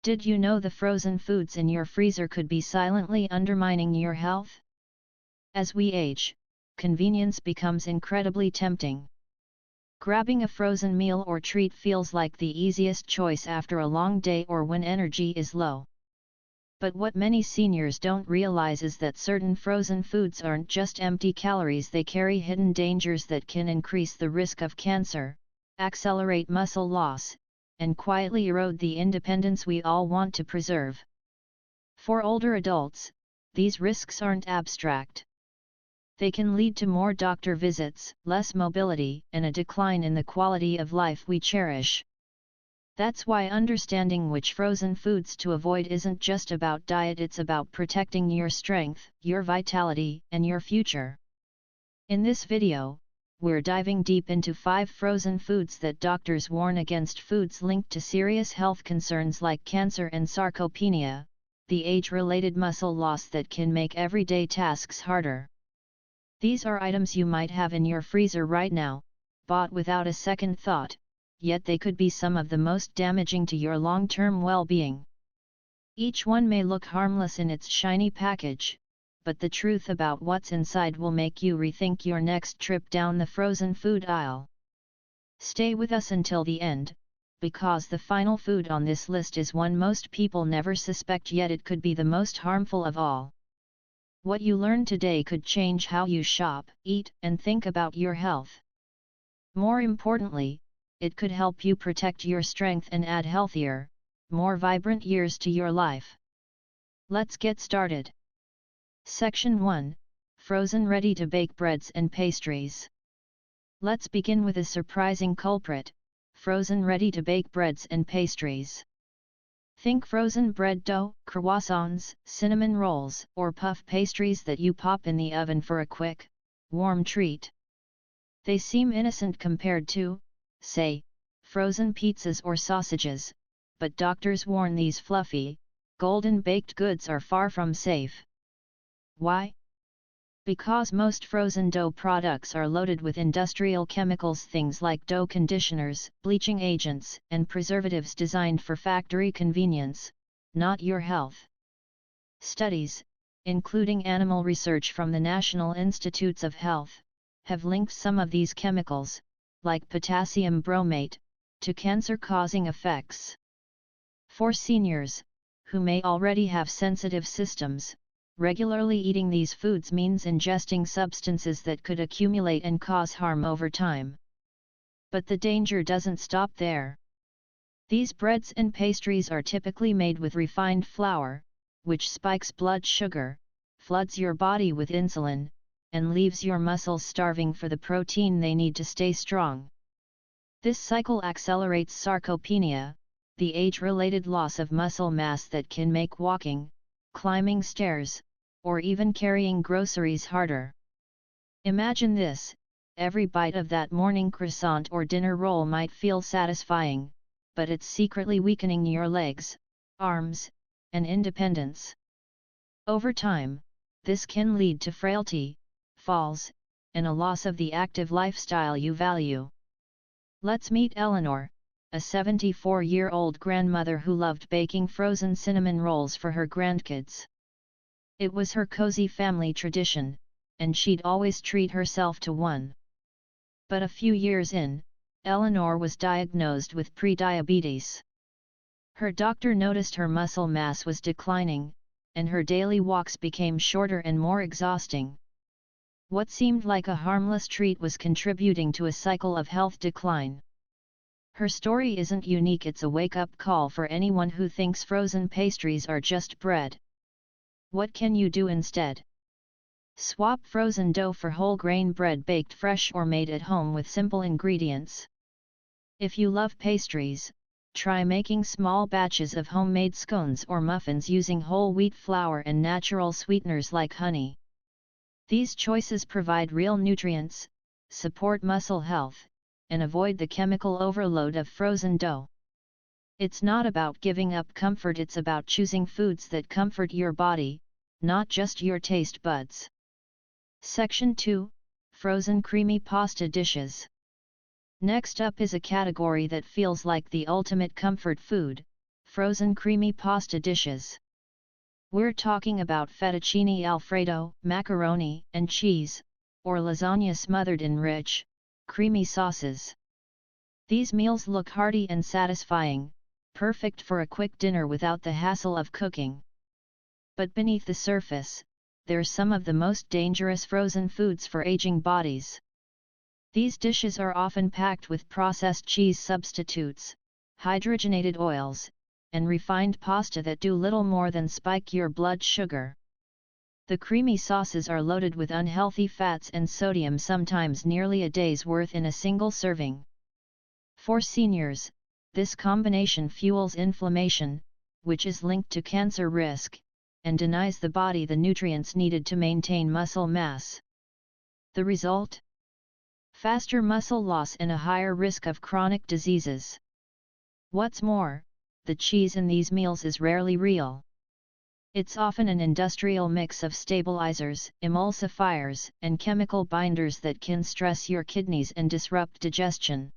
Did you know the frozen foods in your freezer could be silently undermining your health? As we age, convenience becomes incredibly tempting. Grabbing a frozen meal or treat feels like the easiest choice after a long day or when energy is low. But what many seniors don't realize is that certain frozen foods aren't just empty calories, they carry hidden dangers that can increase the risk of cancer, accelerate muscle loss, and quietly erode the independence we all want to preserve. For older adults, these risks aren't abstract. They can lead to more doctor visits, less mobility, and a decline in the quality of life we cherish. That's why understanding which frozen foods to avoid isn't just about diet, it's about protecting your strength, your vitality, and your future. In this video, we're diving deep into 5 frozen foods that doctors warn against, foods linked to serious health concerns like cancer and sarcopenia, the age-related muscle loss that can make everyday tasks harder. These are items you might have in your freezer right now, bought without a second thought, yet they could be some of the most damaging to your long-term well-being. Each one may look harmless in its shiny package, but the truth about what's inside will make you rethink your next trip down the frozen food aisle. Stay with us until the end, because the final food on this list is one most people never suspect, yet it could be the most harmful of all. What you learn today could change how you shop, eat, and think about your health. More importantly, it could help you protect your strength and add healthier, more vibrant years to your life. Let's get started. Section 1: Frozen ready-to-bake breads and pastries. Let's begin with a surprising culprit: frozen ready-to-bake breads and pastries. Think frozen bread dough, croissants, cinnamon rolls, or puff pastries that you pop in the oven for a quick, warm treat. They seem innocent compared to, say, frozen pizzas or sausages, but doctors warn these fluffy, golden baked goods are far from safe. Why? Because most frozen dough products are loaded with industrial chemicals, things like dough conditioners, bleaching agents, and preservatives designed for factory convenience, not your health. Studies, including animal research from the National Institutes of Health, have linked some of these chemicals, like potassium bromate, to cancer-causing effects. For seniors, who may already have sensitive systems, regularly eating these foods means ingesting substances that could accumulate and cause harm over time. But the danger doesn't stop there. These breads and pastries are typically made with refined flour, which spikes blood sugar, floods your body with insulin, and leaves your muscles starving for the protein they need to stay strong. This cycle accelerates sarcopenia, the age-related loss of muscle mass that can make walking, climbing stairs, or even carrying groceries harder. Imagine this: every bite of that morning croissant or dinner roll might feel satisfying, but it's secretly weakening your legs, arms, and independence. Over time, this can lead to frailty, falls, and a loss of the active lifestyle you value. Let's meet Eleanor, a 74-year-old grandmother who loved baking frozen cinnamon rolls for her grandkids. It was her cozy family tradition, and she'd always treat herself to one. But a few years in, Eleanor was diagnosed with prediabetes. Her doctor noticed her muscle mass was declining, and her daily walks became shorter and more exhausting. What seemed like a harmless treat was contributing to a cycle of health decline. Her story isn't unique, it's a wake-up call for anyone who thinks frozen pastries are just bread. What can you do instead? Swap frozen dough for whole grain bread baked fresh or made at home with simple ingredients. If you love pastries, try making small batches of homemade scones or muffins using whole wheat flour and natural sweeteners like honey. These choices provide real nutrients, support muscle health, and avoid the chemical overload of frozen dough. It's not about giving up comfort, it's about choosing foods that comfort your body, not just your taste buds. Section 2: Frozen creamy pasta dishes. Next up is a category that feels like the ultimate comfort food: Frozen creamy pasta dishes. We're talking about fettuccine alfredo, macaroni and cheese, or lasagna smothered in rich, creamy sauces. These meals look hearty and satisfying, perfect for a quick dinner without the hassle of cooking. But beneath the surface, they're some of the most dangerous frozen foods for aging bodies. These dishes are often packed with processed cheese substitutes, hydrogenated oils, and refined pasta that do little more than spike your blood sugar. The creamy sauces are loaded with unhealthy fats and sodium, sometimes nearly a day's worth in a single serving. For seniors, this combination fuels inflammation, which is linked to cancer risk, and denies the body the nutrients needed to maintain muscle mass. The result? Faster muscle loss and a higher risk of chronic diseases. What's more, the cheese in these meals is rarely real. It's often an industrial mix of stabilizers, emulsifiers, and chemical binders that can stress your kidneys and disrupt digestion.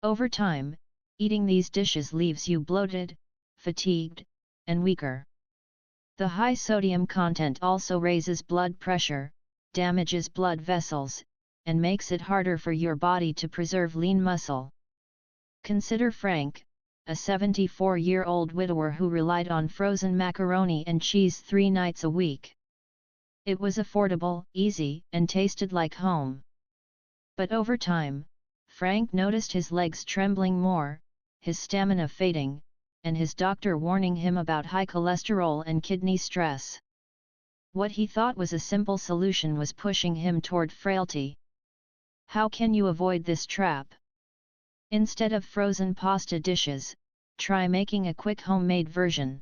Over time, eating these dishes leaves you bloated, fatigued, and weaker. The high sodium content also raises blood pressure, damages blood vessels, and makes it harder for your body to preserve lean muscle. Consider Frank, a 74-year-old widower who relied on frozen macaroni and cheese 3 nights a week. It was affordable, easy, and tasted like home. But over time, Frank noticed his legs trembling more, his stamina fading, and his doctor warning him about high cholesterol and kidney stress. What he thought was a simple solution was pushing him toward frailty. How can you avoid this trap? Instead of frozen pasta dishes, try making a quick homemade version.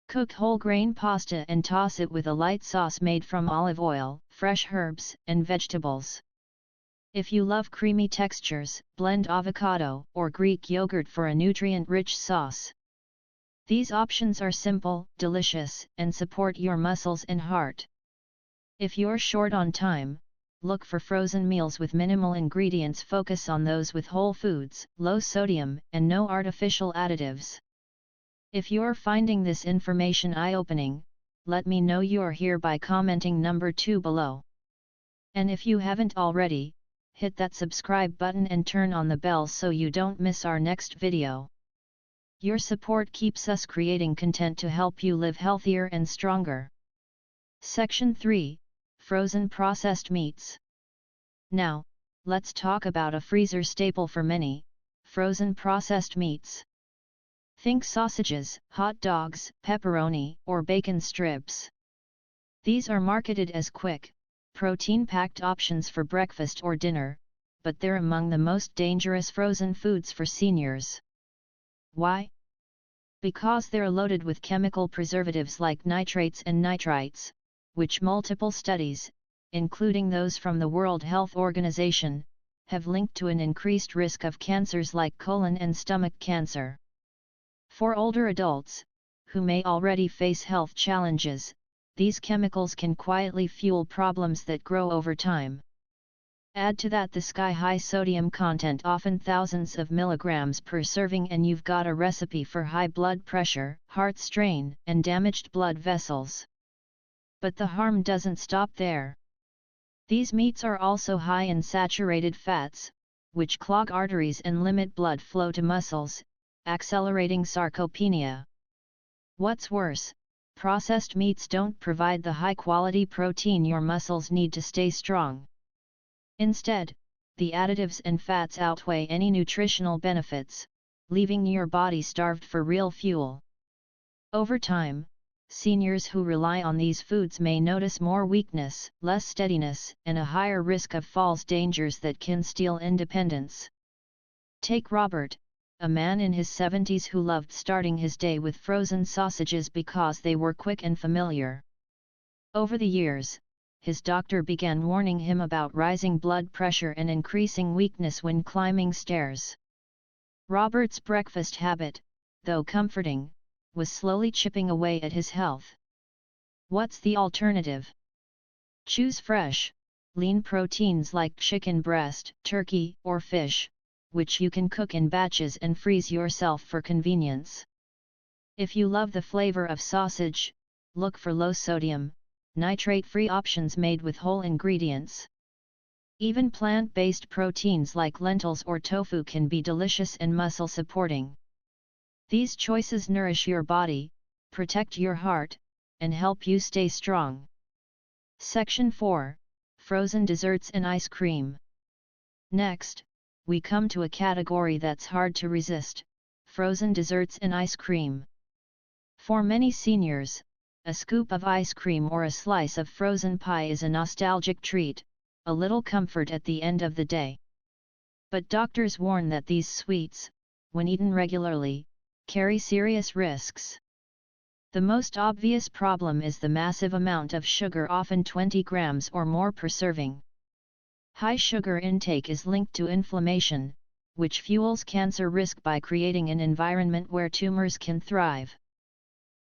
Cook whole grain pasta and toss it with a light sauce made from olive oil, fresh herbs, and vegetables. If you love creamy textures, blend avocado or Greek yogurt for a nutrient-rich sauce. These options are simple, delicious, and support your muscles and heart. If you're short on time, look for frozen meals with minimal ingredients. Focus on those with whole foods, low sodium, and no artificial additives. If you're finding this information eye-opening, let me know you're here by commenting number 2 below. And if you haven't already, hit that subscribe button and turn on the bell so you don't miss our next video. Your support keeps us creating content to help you live healthier and stronger. Section 3. Frozen processed meats. Now, let's talk about a freezer staple for many, frozen processed meats. Think sausages, hot dogs, pepperoni, or bacon strips. These are marketed as quick, protein-packed options for breakfast or dinner, but they're among the most dangerous frozen foods for seniors. Why? Because they're loaded with chemical preservatives like nitrates and nitrites, which multiple studies, including those from the World Health Organization, have linked to an increased risk of cancers like colon and stomach cancer. For older adults, who may already face health challenges, these chemicals can quietly fuel problems that grow over time. Add to that the sky-high sodium content, often thousands of milligrams per serving, and you've got a recipe for high blood pressure, heart strain, and damaged blood vessels. But the harm doesn't stop there. These meats are also high in saturated fats, which clog arteries and limit blood flow to muscles, accelerating sarcopenia. What's worse, processed meats don't provide the high-quality protein your muscles need to stay strong. Instead, the additives and fats outweigh any nutritional benefits, leaving your body starved for real fuel. Over time, seniors who rely on these foods may notice more weakness, less steadiness, and a higher risk of falls dangers that can steal independence. Take Robert, a man in his 70s who loved starting his day with frozen sausages because they were quick and familiar. Over the years, his doctor began warning him about rising blood pressure and increasing weakness when climbing stairs. Robert's breakfast habit, though comforting, was slowly chipping away at his health. What's the alternative? Choose fresh, lean proteins like chicken breast, turkey, or fish, which you can cook in batches and freeze yourself for convenience. If you love the flavor of sausage, look for low-sodium, nitrate-free options made with whole ingredients. Even plant-based proteins like lentils or tofu can be delicious and muscle-supporting. These choices nourish your body, protect your heart, and help you stay strong. Section 4. Frozen desserts and ice cream. Next, we come to a category that's hard to resist: frozen desserts and ice cream. For many seniors, a scoop of ice cream or a slice of frozen pie is a nostalgic treat, a little comfort at the end of the day. But doctors warn that these sweets, when eaten regularly, carry serious risks. The most obvious problem is the massive amount of sugar, often 20 grams or more per serving. High sugar intake is linked to inflammation, which fuels cancer risk by creating an environment where tumors can thrive.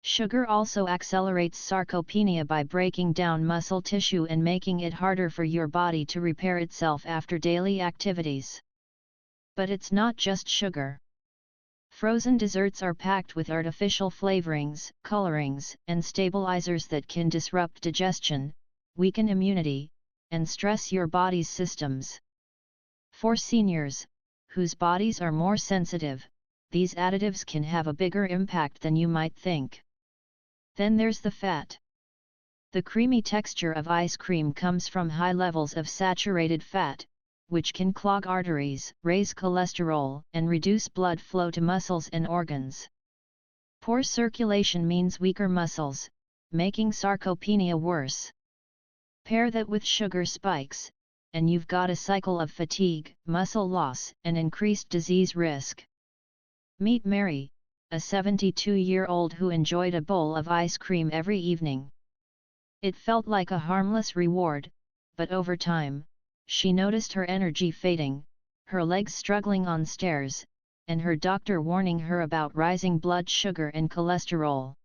Sugar also accelerates sarcopenia by breaking down muscle tissue and making it harder for your body to repair itself after daily activities. But it's not just sugar. Frozen desserts are packed with artificial flavorings, colorings, and stabilizers that can disrupt digestion, weaken immunity, and stress your body's systems. For seniors, whose bodies are more sensitive, these additives can have a bigger impact than you might think. Then there's the fat. The creamy texture of ice cream comes from high levels of saturated fat, which can clog arteries, raise cholesterol, and reduce blood flow to muscles and organs. Poor circulation means weaker muscles, making sarcopenia worse. Pair that with sugar spikes, and you've got a cycle of fatigue, muscle loss, and increased disease risk. Meet Mary, a 72-year-old who enjoyed a bowl of ice cream every evening. It felt like a harmless reward, but over time, she noticed her energy fading, her legs struggling on stairs, and her doctor warning her about rising blood sugar and cholesterol.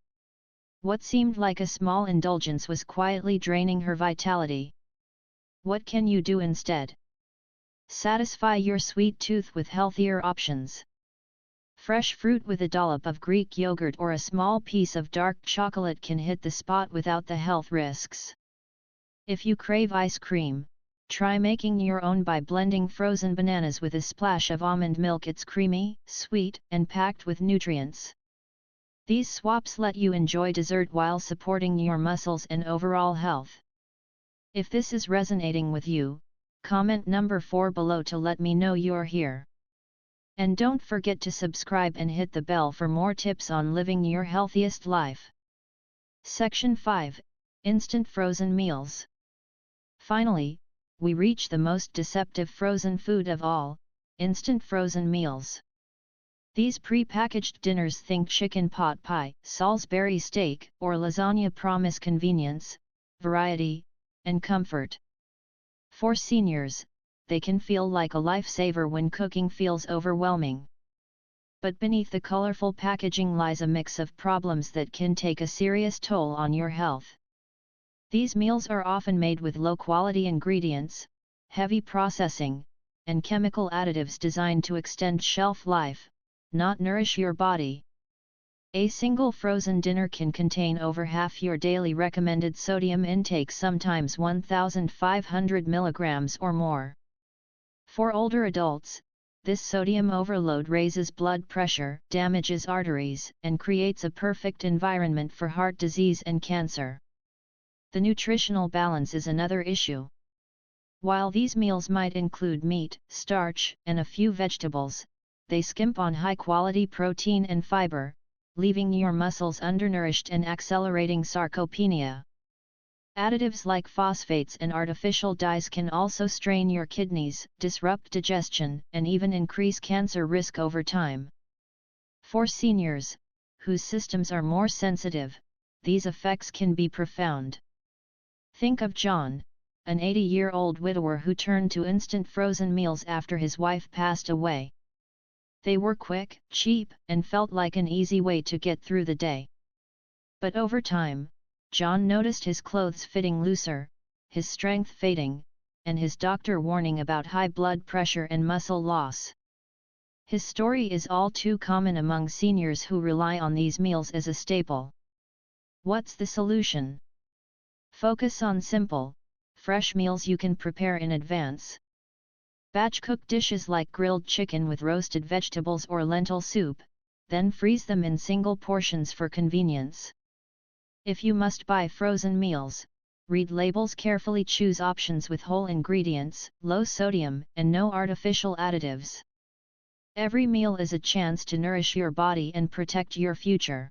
What seemed like a small indulgence was quietly draining her vitality. What can you do instead? Satisfy your sweet tooth with healthier options. Fresh fruit with a dollop of Greek yogurt or a small piece of dark chocolate can hit the spot without the health risks. If you crave ice cream, try making your own by blending frozen bananas with a splash of almond milk. It's creamy, sweet, and packed with nutrients. These swaps let you enjoy dessert while supporting your muscles and overall health. If this is resonating with you, comment number 4 below to let me know you're here. And don't forget to subscribe and hit the bell for more tips on living your healthiest life. Section 5. Instant frozen meals. Finally, we reach the most deceptive frozen food of all: instant frozen meals. These pre-packaged dinners, think chicken pot pie, Salisbury steak, or lasagna, promise convenience, variety, and comfort. For seniors, they can feel like a lifesaver when cooking feels overwhelming. But beneath the colorful packaging lies a mix of problems that can take a serious toll on your health. These meals are often made with low-quality ingredients, heavy processing, and chemical additives designed to extend shelf life, not nourish your body. A single frozen dinner can contain over half your daily recommended sodium intake, sometimes 1,500 milligrams or more. For older adults, this sodium overload raises blood pressure, damages arteries, and creates a perfect environment for heart disease and cancer. The nutritional balance is another issue. While these meals might include meat, starch, and a few vegetables, they skimp on high-quality protein and fiber, leaving your muscles undernourished and accelerating sarcopenia. Additives like phosphates and artificial dyes can also strain your kidneys, disrupt digestion, and even increase cancer risk over time. For seniors, whose systems are more sensitive, these effects can be profound. Think of John, an 80-year-old widower who turned to instant frozen meals after his wife passed away. They were quick, cheap, and felt like an easy way to get through the day. But over time, John noticed his clothes fitting looser, his strength fading, and his doctor warning about high blood pressure and muscle loss. His story is all too common among seniors who rely on these meals as a staple. What's the solution? Focus on simple, fresh meals you can prepare in advance. Batch-cook dishes like grilled chicken with roasted vegetables or lentil soup, then freeze them in single portions for convenience. If you must buy frozen meals, read labels carefully, choose options with whole ingredients, low sodium, and no artificial additives. Every meal is a chance to nourish your body and protect your future.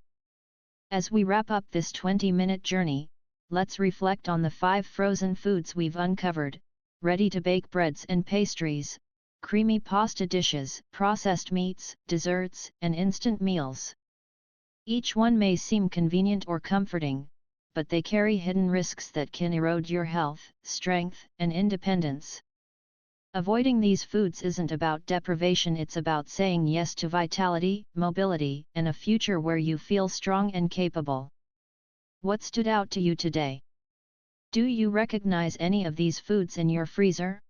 As we wrap up this 20-minute journey, let's reflect on the 5 frozen foods we've uncovered: ready-to-bake breads and pastries, creamy pasta dishes, processed meats, desserts, and instant meals. Each one may seem convenient or comforting, but they carry hidden risks that can erode your health, strength, and independence. Avoiding these foods isn't about deprivation, it's about saying yes to vitality, mobility, and a future where you feel strong and capable. What stood out to you today? Do you recognize any of these foods in your freezer?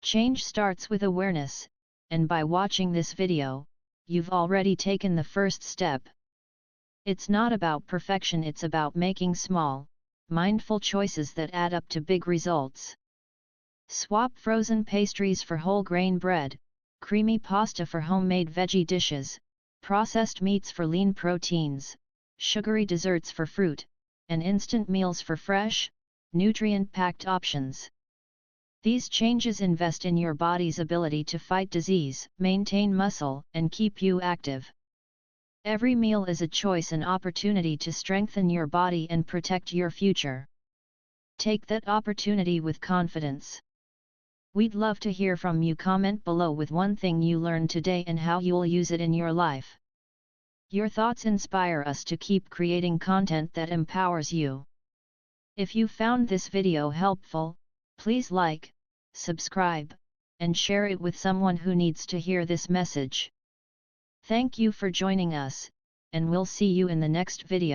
Change starts with awareness, and by watching this video, you've already taken the first step. It's not about perfection, it's about making small, mindful choices that add up to big results. Swap frozen pastries for whole grain bread, creamy pasta for homemade veggie dishes, processed meats for lean proteins, sugary desserts for fruit, and instant meals for fresh, nutrient-packed options. These changes invest in your body's ability to fight disease, maintain muscle, and keep you active. Every meal is a choice, an opportunity to strengthen your body and protect your future. Take that opportunity with confidence. We'd love to hear from you. Comment below with one thing you learned today and how you'll use it in your life. Your thoughts inspire us to keep creating content that empowers you. If you found this video helpful, please like, subscribe, and share it with someone who needs to hear this message. Thank you for joining us, and we'll see you in the next video.